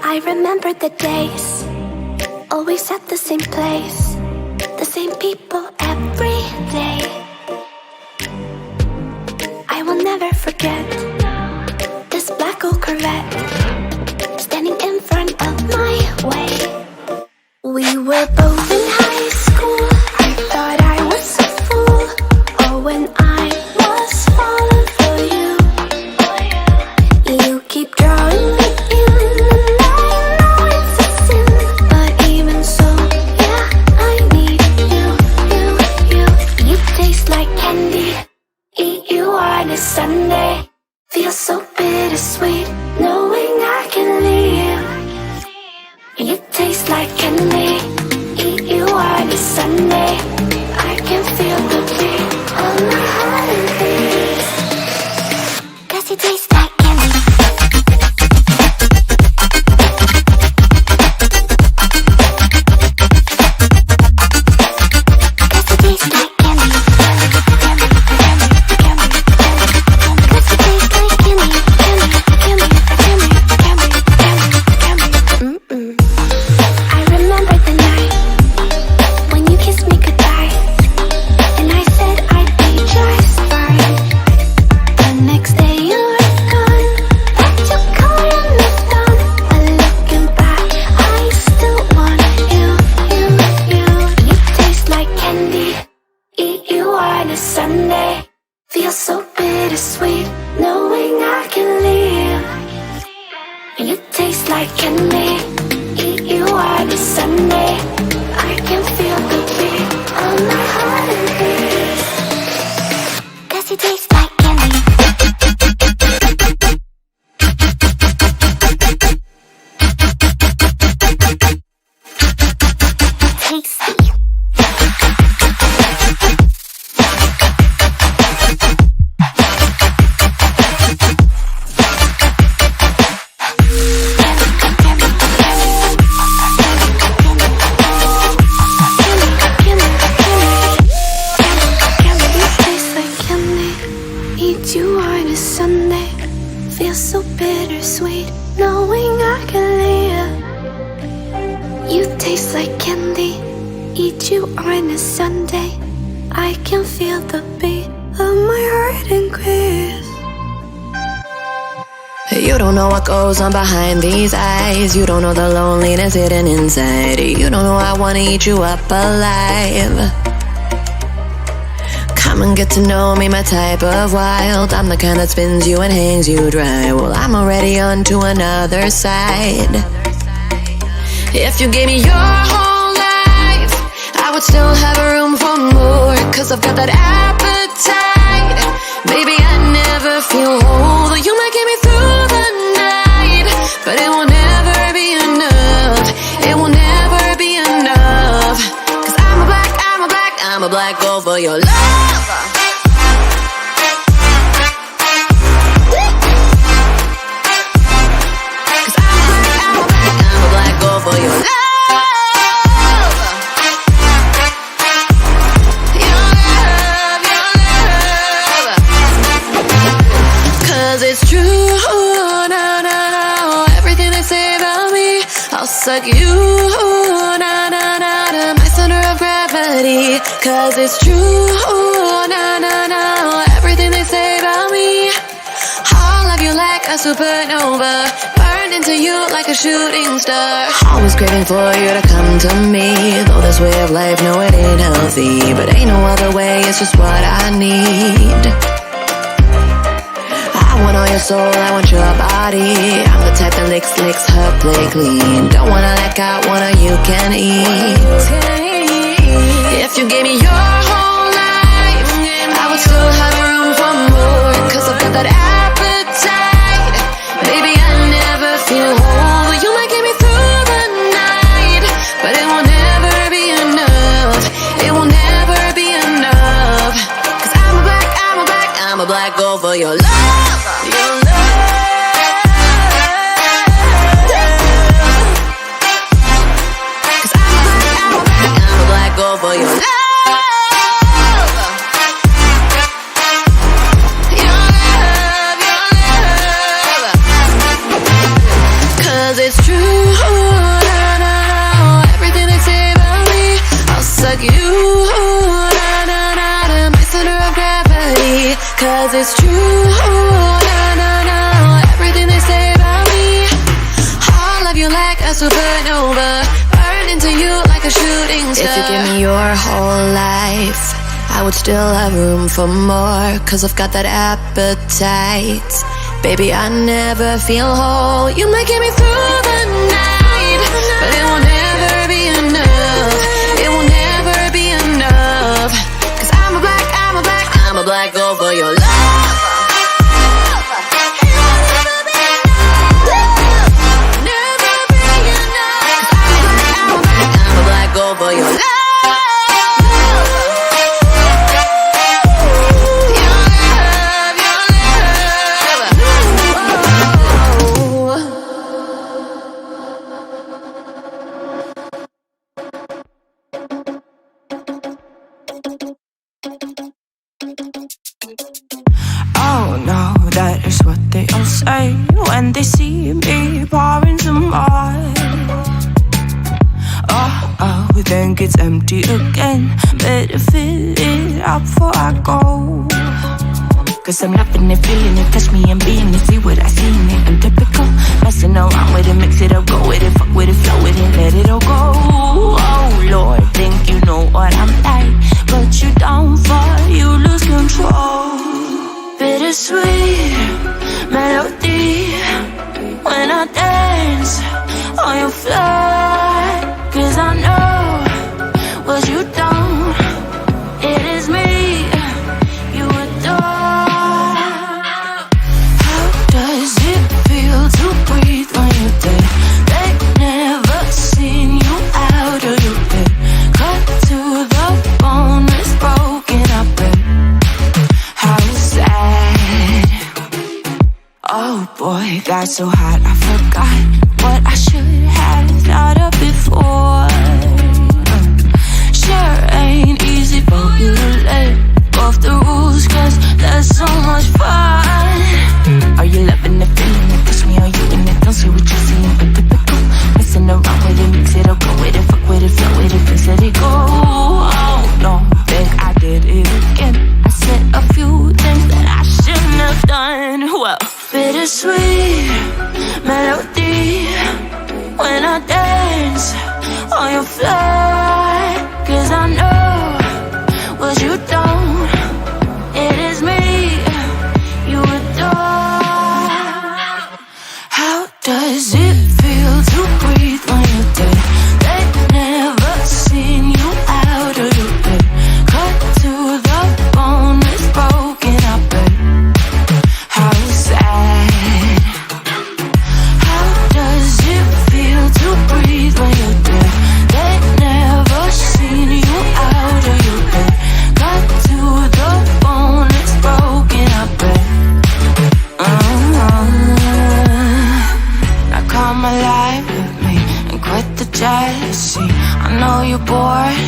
I remember the days, always at the same place, the same people every day. I will never forget this black old Corvette standing in front of my way. We were both in high school, I thought I was a fool. Oh, when I was falling for you, you keep drawing me in, and I know it's a sin, but even so, yeah, I need you. You taste like candy, eat you on a Sunday. Feels so bittersweet, knowing I can leave. You taste like candy, eat you on a Sunday. I can feel the beat on my heart and beats, 'cause you taste like candy. You don't know what goes on behind these eyes. You don't know the loneliness hidden inside. You don't know I wanna eat you up alive. Come and get to know me, my type of wild. I'm the kind that spins you and hangs you dry. Well, I'm already on to another side. If you gave me your whole life, I would still have room for more, 'cause I've got that appetite. Baby, I never feel whole. You might get me through the night, but it will never be enough. It will never be enough. 'Cause I'm a black gold for your love. 'Cause I'm a black gold for your love. It's true, no, everything they say about me, I'll suck you, no, my center of gravity. 'Cause it's true, no, everything they say about me, I'll love you like a supernova, burned into you like a shooting star. Always craving for you to come to me, though this way of life, no, it ain't healthy, but ain't no other way, it's just what I need. I want all your soul, I want your body. I'm the type that licks her plate clean. Don't wanna let go, wanna you can eat. If you gave me your whole life, I would still have room for more, 'cause I've got that appetite. Baby, I never feel whole. You might get me through the night, but it will never be enough. It will never be enough. 'Cause I'm a black gold for your love. Your love. 'Cause I'm a black gold for your love. Your love. 'Cause it's true. 'cause it's true. No, everything they say about me. I'll love you like a supernova, burn into you like a shooting star. If you give me your whole life, I would still have room for more, 'cause I've got that appetite. Baby, I never feel whole. You might get me through the night, but it will never be enough. It will never be enough, 'cause I'm a black girl for your love. Never be enough, 'cause I'm a black girl for your love. That is what they all say when they see me pouring some more. Oh, then it's empty again. Better fill it up before I go. 'Cause I'm loving it, feeling it, touch me and being it. See what I see in it, I'm typical. Messing around with it, mix it up, go with it, fuck with it, flow with it, let it all go. Oh Lord, think you know what I'm like, but you don't fall, you lose control. Bittersweet melody when I dance on your floor. 'Cause I know what you don't, it is me you adore. How does it feel to breathe when you're dead? They've never seen you out of your bed. Cut to the bone, it's broken up, bet. How sad. Oh boy, got so hot I forgot what I should have thought of before. Sure ain't easy for you to let off the rules, 'cause that's so much fun. Are you loving the feeling it? Push me, are you in it? Don't see what you're seeing, but typical. Messing around with it, mix it up, go with it, fuck with it, flow with it, please let it go. Oh no, think I did it again. I said a few things that I shouldn't have done. Well, bittersweet melody when I dance on your floor. 'Cause I know what you don't, it is me you adore. How does it feel to breathe when you're dead? They've never seen you out of your bed. Cut to the bone, it's broken up, bet. How sad. How does it feel to breathe when you're dead? They've never seen you out of your bed. Cut to the bone, it's broken up, bet. Now come alive with me and quit the jealousy. I know you're bored,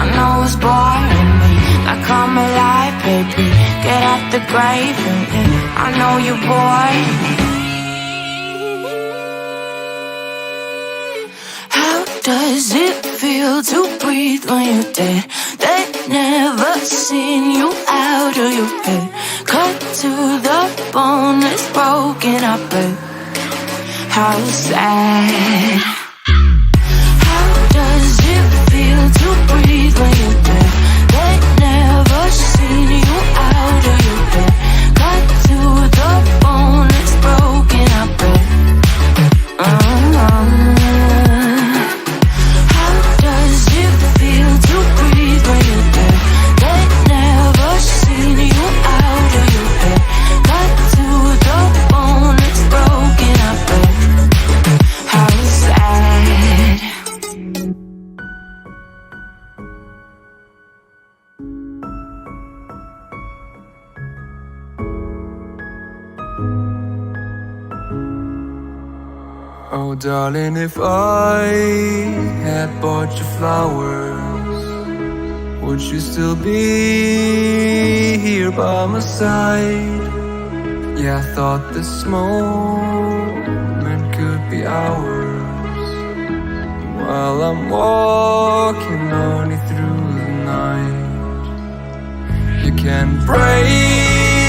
I know it's boring me. Now come alive, baby, get out the grave and I know you're bored. How does it feel to breathe when you're dead? They've never seen you out of your bed. Cut to the bone, it's broken up, but how sad. How does it feel to breathe when you're dead? They've never seen you out of your bed. Cut to the bone, it's broken up, but how does it feel to breathe when you're dead? They've never seen you out of your bed. Cut to the bone, it's broken up, but how sad. Oh darling, if I had bought you flowers, would you still be here by my side? Yeah, I thought this moment could be ours, while I'm walking on you through the night. You can break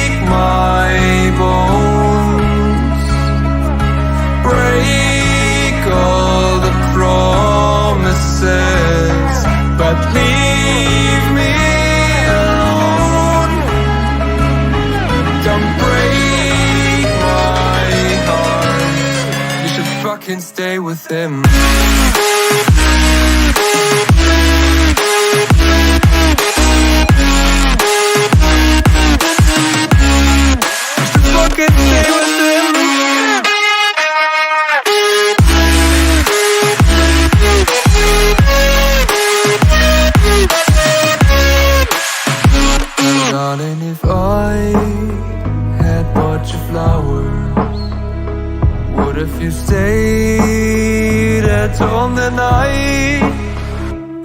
fucking stay with him. Fucking stay with him. Darling, if I had bought you flowers, what if you stayed at home the night?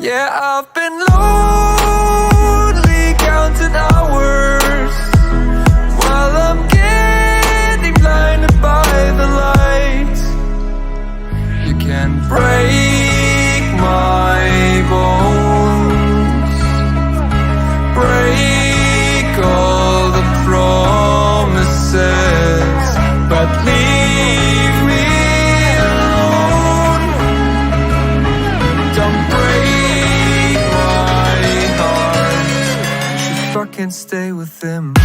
Yeah, I've been lonely counting hours while I'm getting blinded by the light. You can break my bones, break all the promises, but leave me alone. Don't break my heart. You should fucking stay with him. You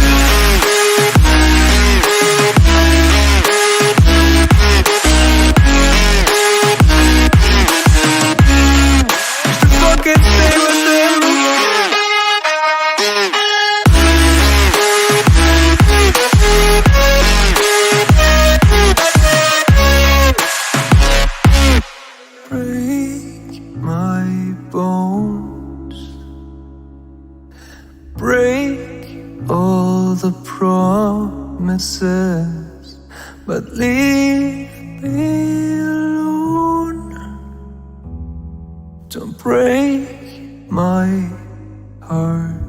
should fucking stay with him. Break my bones, break all the promises, but leave me alone. Don't break my heart.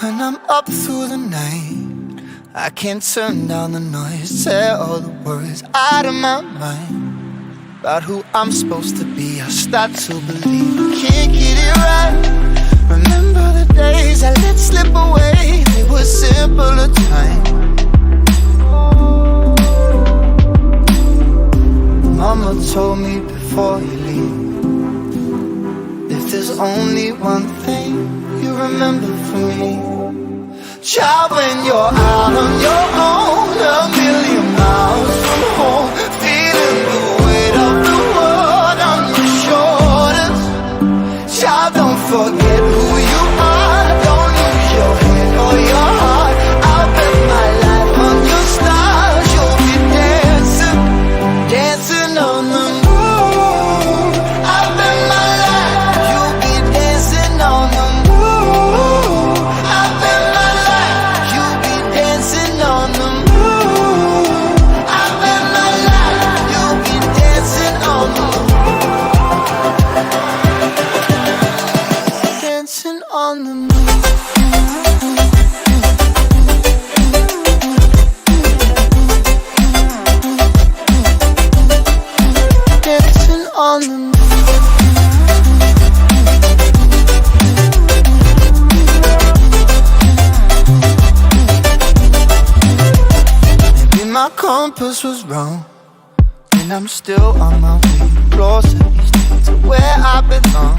When I'm up through the night, I can't turn down the noise. Say all the words out of my mind about who I'm supposed to be. I start to believe I can't get it right. Remember the days I let slip away. They were simpler times. Mama told me before you leave, if there's only one thing you remember from me, child, when you're out on your own, a million miles from home, feeling the weight of the world on your shoulders. Child, don't forget who you are. Don't lose your head or your heart. I'll bet my life on your stars. You'll be dancing, dancing on the moon. I'll bet my life you'll be dancing on the moon. I'll bet my life you'll be dancing on the moon. I'll bet my life you'll be dancing on the moon. Dancing on the moon. Dancing on the moon. Maybe my compass was wrong, and I'm still on my way closer each day to where I belong.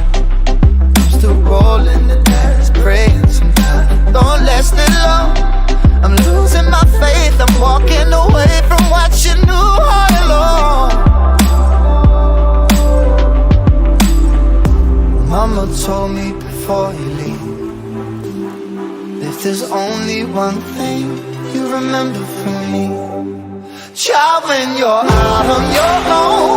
I'm still rolling the dice, praying sometimes don't last it long. I'm losing my faith, I'm walking away from what you knew all along. Mama told me before you leave, if there's only one thing you remember from me, child, when you're out on your own,